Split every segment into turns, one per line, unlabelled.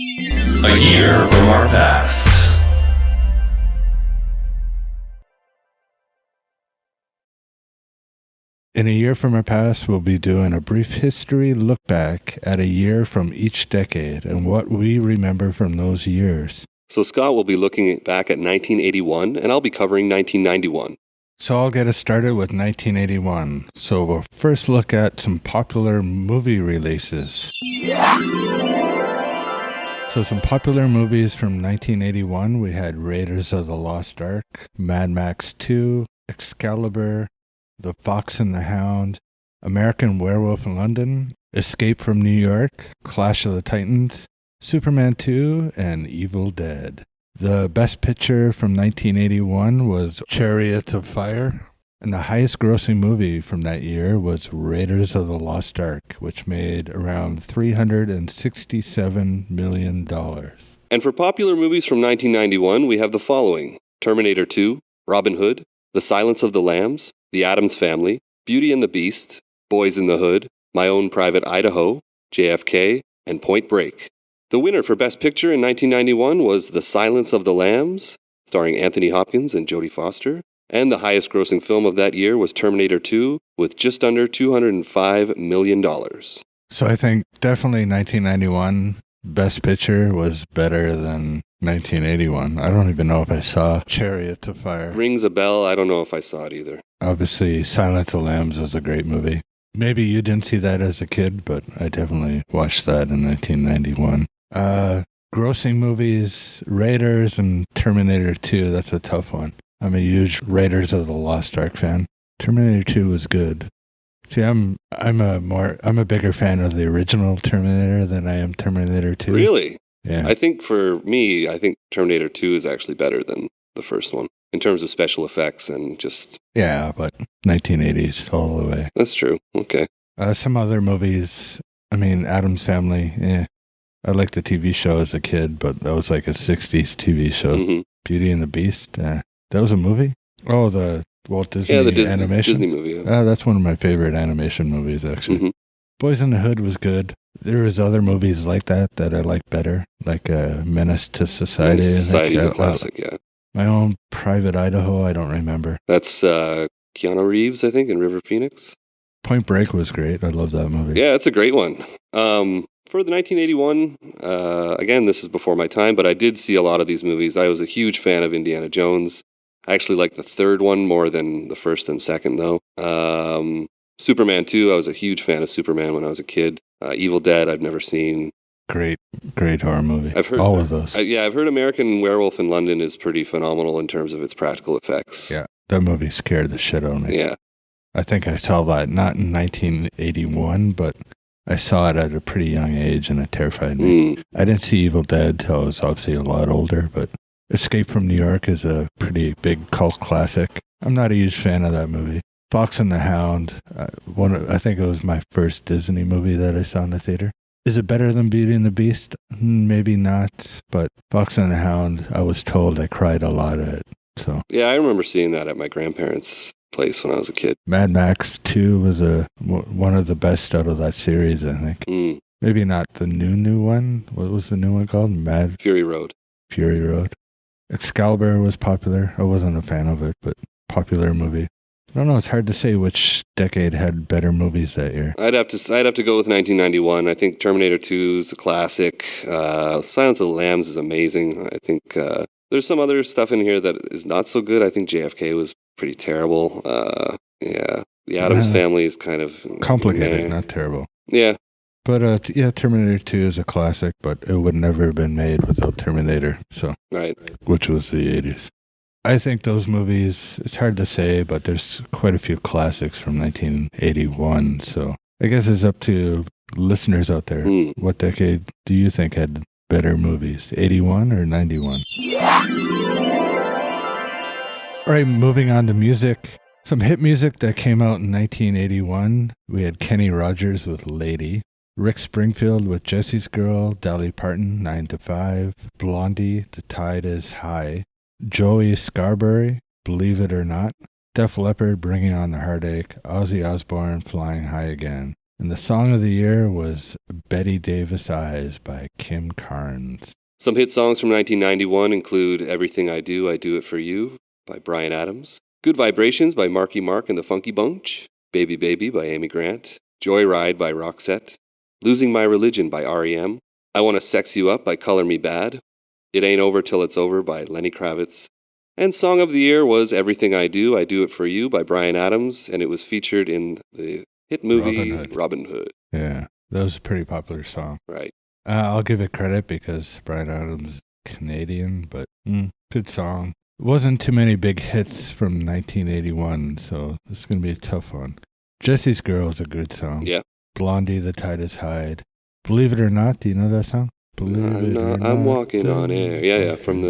A year from our past.
In a year from our past, we'll be doing a brief history look back at a year from each decade and what we remember from those years.
So Scott will be looking back at 1981, and I'll be covering 1991.
So I'll get us started with 1981. So we'll first look at some popular movie releases. So some popular movies from 1981, we had Raiders of the Lost Ark, Mad Max 2, Excalibur, The Fox and the Hound, American Werewolf in London, Escape from New York, Clash of the Titans, Superman 2, and Evil Dead. The best picture from 1981 was Chariots of Fire, and the highest grossing movie from that year was Raiders of the Lost Ark, which made around $367 million.
And for popular movies from 1991, we have the following: Terminator 2, Robin Hood, The Silence of the Lambs, The Addams Family, Beauty and the Beast, Boys in the Hood, My Own Private Idaho, JFK, and Point Break. The winner for Best Picture in 1991 was The Silence of the Lambs, starring Anthony Hopkins and Jodie Foster, and the highest grossing film of that year was Terminator 2, with just under $205 million.
So I think definitely 1991 Best Picture was better than 1981. I don't even know if I saw Chariots of Fire.
Rings a bell. I don't know if I saw it either.
Obviously, Silence of the Lambs was a great movie. Maybe you didn't see that as a kid, but I definitely watched that in 1991. Grossing movies, Raiders and Terminator 2, that's a tough one. I'm a huge Raiders of the Lost Ark fan. Terminator 2 was good. See, I'm a bigger fan of the original Terminator than I am Terminator 2.
Really?
Yeah.
I think for me, Terminator 2 is actually better than the first one in terms of special effects and just...
Yeah, but 1980s all the way.
That's true. Okay.
Some other movies, Addams Family, I liked the TV show as a kid, but that was like a 60s TV show.
Mm-hmm.
Beauty and the Beast, that was a movie? Oh, the Walt Disney animation?
Disney movie, yeah.
That's one of my favorite animation movies, actually.
Mm-hmm.
Boys in the Hood was good. There was other movies like that I liked better, like Menace to Society.
Menace to Society is a classic, yeah.
My Own Private Idaho, I don't remember.
That's Keanu Reeves, I think, in River Phoenix.
Point Break was great. I love that movie.
Yeah, it's a great one. For the 1981, again, this is before my time, but I did see a lot of these movies. I was a huge fan of Indiana Jones. I actually liked the third one more than the first and second, though. Superman 2, I was a huge fan of Superman when I was a kid. Evil Dead, I've never seen.
Great horror movie.
I've heard
all of those.
I've heard American Werewolf in London is pretty phenomenal in terms of its practical effects.
Yeah, that movie scared the shit out of me.
Yeah.
I think I saw that not in 1981, but I saw it at a pretty young age and it terrified me. I didn't see Evil Dead till I was obviously a lot older, but Escape from New York is a pretty big cult classic. I'm not a huge fan of that movie. Fox and the Hound, I think it was my first Disney movie that I saw in the theater. Is it better than Beauty and the Beast? Maybe not, but Fox and the Hound, I was told I cried a lot at it. So
yeah, I remember seeing that at my grandparents' place when I was a kid.
Mad Max 2 was one of the best out of that series, I think. Maybe not the new one. What was the new one called?
Fury Road.
Excalibur was popular. I wasn't a fan of it, but popular movie. I don't know. It's hard to say which decade had better movies that year.
I'd have to go with 1991. I think Terminator 2 is a classic. Silence of the Lambs is amazing. I think there's some other stuff in here that is not so good. I think JFK was pretty terrible. The Addams Family is kind of
complicated, not terrible.
Yeah.
But Terminator 2 is a classic, but it would never have been made without Terminator. So,
right,
which was the 80s. I think those movies, it's hard to say, but there's quite a few classics from 1981. So I guess it's up to listeners out there. What decade do you think had better movies, 81 or 91? All right, moving on to music. Some hit music that came out in 1981. We had Kenny Rogers with Lady, Rick Springfield with Jesse's Girl, Dolly Parton, 9 to 5, Blondie, The Tide is High, Joey Scarberry, Believe It or Not, Def Leppard, Bringing on the Heartache, Ozzy Osbourne, Flying High Again. And the song of the year was Betty Davis Eyes by Kim Carnes.
Some hit songs from 1991 include Everything I Do It For You by Bryan Adams, Good Vibrations by Marky Mark and the Funky Bunch, Baby Baby by Amy Grant, Joyride by Roxette, Losing My Religion by R.E.M., I Wanna Sex You Up by Color Me Bad, It Ain't Over Till It's Over by Lenny Kravitz, and Song of the Year was Everything I Do It For You by Bryan Adams, and it was featured in the hit movie Robin Hood.
Yeah, that was a pretty popular song.
Right.
I'll give it credit because Bryan Adams is Canadian, but good song. Wasn't too many big hits from 1981, so this is going to be a tough one. Jesse's Girl is a good song.
Yeah.
Blondie, The Tide Is High. Believe It or Not, do you know that song?
I'm walking on air. Yeah, from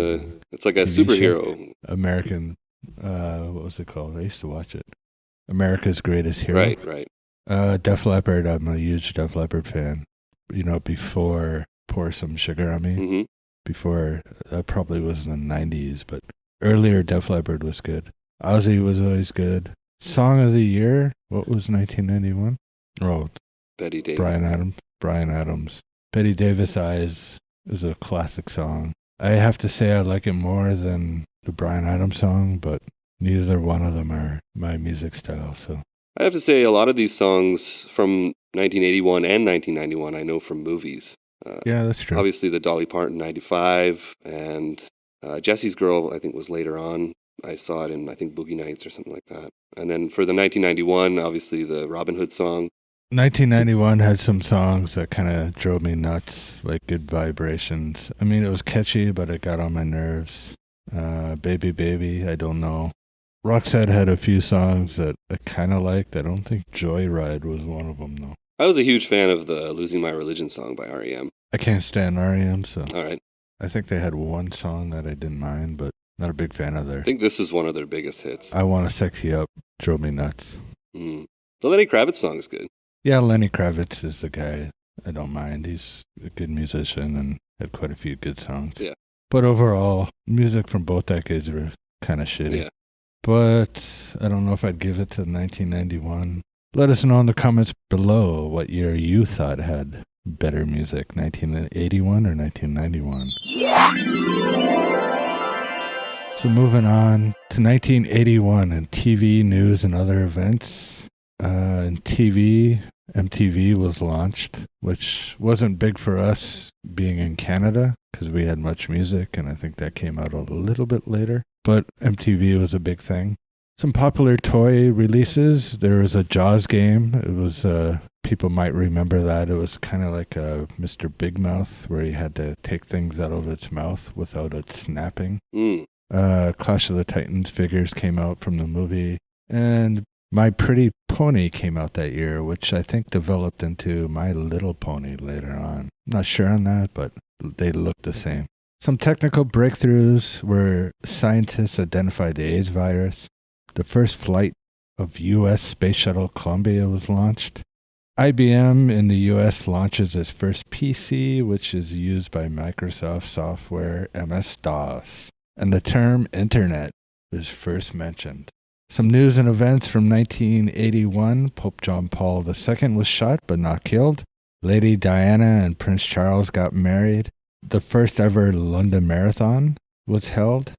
it's like a TV superhero.
Show. American, what was it called? I used to watch it. America's Greatest Hero.
Right.
Def Leppard, I'm a huge Def Leppard fan. You know, before Pour Some Sugar on Me.
Mm-hmm.
Before, that probably was in the 90s, but earlier Def Leppard was good. Ozzy was always good. Song of the Year, what was 1991? Oh,
Betty Davis.
Bryan Adams. Betty Davis Eyes is a classic song. I have to say I like it more than the Bryan Adams song, but neither one of them are my music style. So
I have to say a lot of these songs from 1981 and 1991 I know from movies.
Yeah, that's true.
Obviously the Dolly Parton 95 and Jesse's Girl I think was later on. I saw it in I think Boogie Nights or something like that. And then for the 1991, obviously the Robin Hood song.
1991 had some songs that kind of drove me nuts, like Good Vibrations. I mean, it was catchy, but it got on my nerves. Baby Baby, I don't know. Roxette had a few songs that I kind of liked. I don't think Joyride was one of them, though.
I was a huge fan of the Losing My Religion song by R.E.M.
I can't stand R.E.M., so...
All right.
I think they had one song that I didn't mind, but not a big fan of theirs.
I think this is one of their biggest hits.
I Wanna Sex You Up drove me nuts.
The Lenny Kravitz song is good.
Yeah, Lenny Kravitz is the guy I don't mind. He's a good musician and had quite a few good songs.
Yeah.
But overall, music from both decades were kind of shitty.
Yeah.
But I don't know if I'd give it to 1991. Let us know in the comments below what year you thought had better music, 1981 or 1991. So moving on to 1981 and TV news and other events. In TV, MTV was launched, which wasn't big for us being in Canada because we had Much Music, and I think that came out a little bit later. But MTV was a big thing. Some popular toy releases. There was a Jaws game. It was, people might remember that. It was kind of like a Mr. Big Mouth where you had to take things out of its mouth without it snapping. Clash of the Titans figures came out from the movie. And My Pretty Pony came out that year, which I think developed into My Little Pony later on. I'm not sure on that, but they look the same. Some technical breakthroughs were scientists identified the AIDS virus. The first flight of U.S. Space Shuttle Columbia was launched. IBM in the U.S. launches its first PC, which is used by Microsoft software MS-DOS. And the term Internet is first mentioned. Some news and events from 1981. Pope John Paul II was shot but not killed. Lady Diana and Prince Charles got married. The first ever London Marathon was held.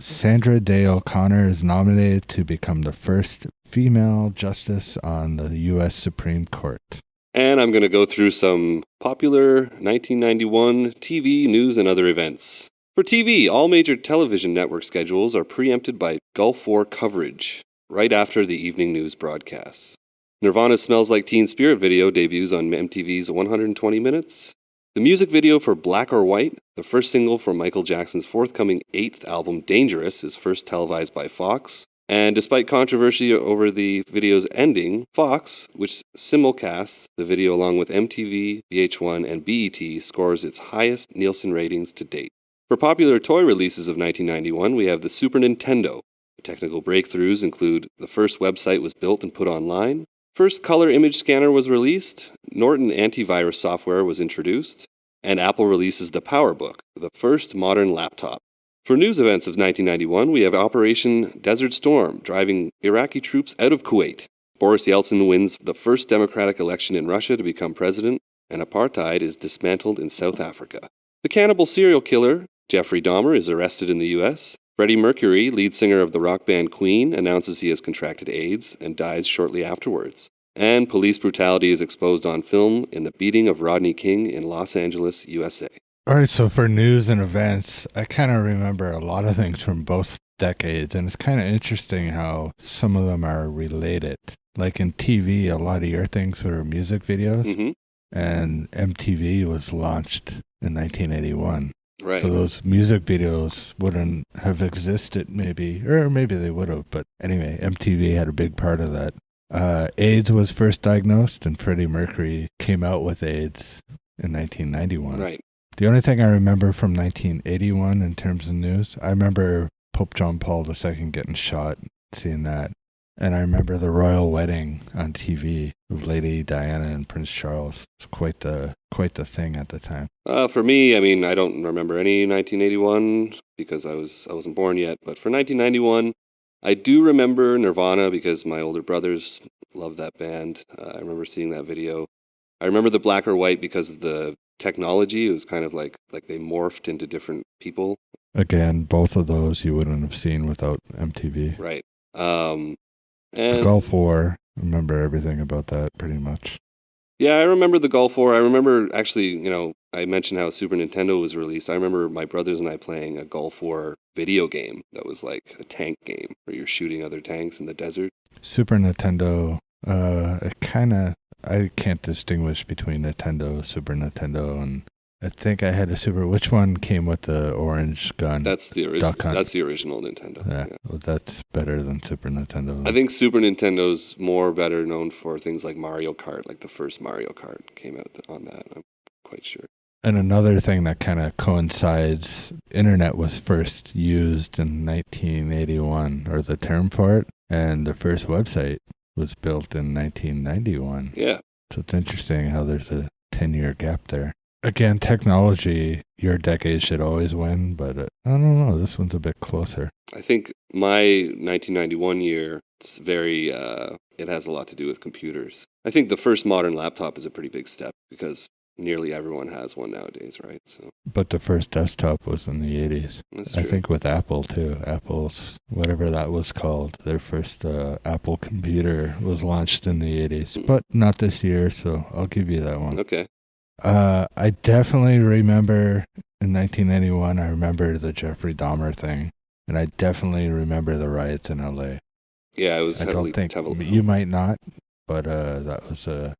Sandra Day O'Connor is nominated to become the first female justice on the U.S. Supreme Court.
And I'm going to go through some popular 1991 TV news and other events. For TV, all major television network schedules are preempted by Gulf War coverage right after the evening news broadcasts. Nirvana's Smells Like Teen Spirit video debuts on MTV's 120 Minutes. The music video for Black or White, the first single from Michael Jackson's forthcoming 8th album Dangerous, is first televised by Fox. And despite controversy over the video's ending, Fox, which simulcasts the video along with MTV, VH1, and BET, scores its highest Nielsen ratings to date. For popular toy releases of 1991, we have the Super Nintendo. Technical breakthroughs include the first website was built and put online, first color image scanner was released, Norton antivirus software was introduced, and Apple releases the PowerBook, the first modern laptop. For news events of 1991, we have Operation Desert Storm, driving Iraqi troops out of Kuwait. Boris Yeltsin wins the first democratic election in Russia to become president, and apartheid is dismantled in South Africa. The cannibal serial killer, Jeffrey Dahmer, is arrested in the U.S. Freddie Mercury, lead singer of the rock band Queen, announces he has contracted AIDS and dies shortly afterwards. And police brutality is exposed on film in the beating of Rodney King in Los Angeles, USA.
All right, so for news and events, I kind of remember a lot of things from both decades, and it's kind of interesting how some of them are related. Like in TV, a lot of your things were music videos, and MTV was launched in 1981.
Right.
So those music videos wouldn't have existed maybe, or maybe they would have, but anyway, MTV had a big part of that. AIDS was first diagnosed, and Freddie Mercury came out with AIDS in 1991.
Right.
The only thing I remember from 1981 in terms of news, I remember Pope John Paul II getting shot, seeing that. And I remember the royal wedding on TV of Lady Diana and Prince Charles. It was quite the thing at the time.
For me, I mean, I don't remember any 1981 because I wasn't born yet. But for 1991, I do remember Nirvana because my older brothers loved that band. I remember seeing that video. I remember the black or white because of the technology. It was kind of like they morphed into different people.
Again, both of those you wouldn't have seen without MTV.
Right.
The
And
Gulf War, I remember everything about that pretty much.
yeah, I remember the Gulf War. I remember actually, I mentioned how Super Nintendo was released. I remember my brothers and I playing a Gulf War video game that was like a tank game where you're shooting other tanks in the desert.
Super Nintendo, I can't distinguish between Nintendo, Super Nintendo, and I think I had a Super. Which one came with the orange gun?
That's the original. That's the original Nintendo.
Yeah. Well, that's better than Super Nintendo.
I think Super Nintendo's more better known for things like Mario Kart. Like the first Mario Kart came out on that. I'm quite sure.
And another thing that kind of coincides, internet was first used in 1981, or the term for it, and the first website was built in 1991.
Yeah.
So it's interesting how there's a 10-year gap there. Again, technology, your decade should always win, but I don't know, this one's a bit closer.
I think my 1991 year, it's very, it has a lot to do with computers. I think the first modern laptop is a pretty big step because nearly everyone has one nowadays, right? So
But the first desktop was in the 80s.
that's true.
I think with Apple, too. Apple's, whatever that was called, their first Apple computer was launched in the 80s. But not this year, so I'll give you that one.
Okay.
I definitely remember in 1991, I remember the Jeffrey Dahmer thing. And I definitely remember the riots in LA.
Yeah, it was
I
heavily
don't think
heavily-
you might not, but that was a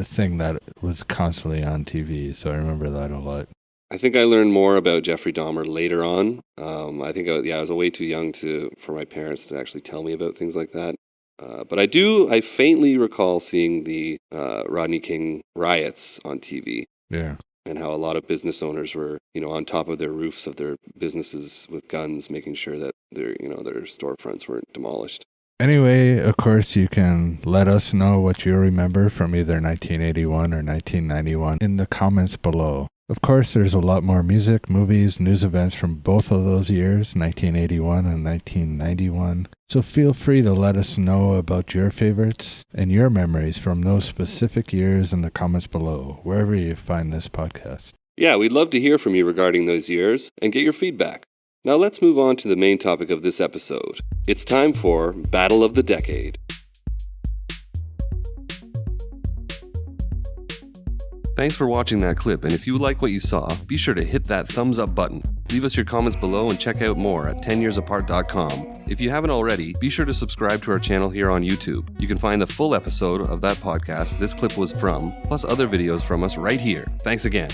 thing that was constantly on TV, so I remember that a lot.
I think I learned more about Jeffrey Dahmer later on. I think I was way too young for my parents to actually tell me about things like that. But I faintly recall seeing the Rodney King riots on TV
Yeah.
and how a lot of business owners were, on top of their roofs of their businesses with guns, making sure that their storefronts weren't demolished.
Anyway, of course, you can let us know what you remember from either 1981 or 1991 in the comments below. Of course, there's a lot more music, movies, news events from both of those years, 1981 and 1991. So feel free to let us know about your favorites and your memories from those specific years in the comments below, wherever you find this podcast.
Yeah, we'd love to hear from you regarding those years and get your feedback. Now let's move on to the main topic of this episode. It's time for Battle of the Decade. Thanks for watching that clip, and if you like what you saw, be sure to hit that thumbs up button. Leave us your comments below and check out more at 10yearsapart.com. If you haven't already, be sure to subscribe to our channel here on YouTube. You can find the full episode of that podcast this clip was from, plus other videos from us right here. Thanks again.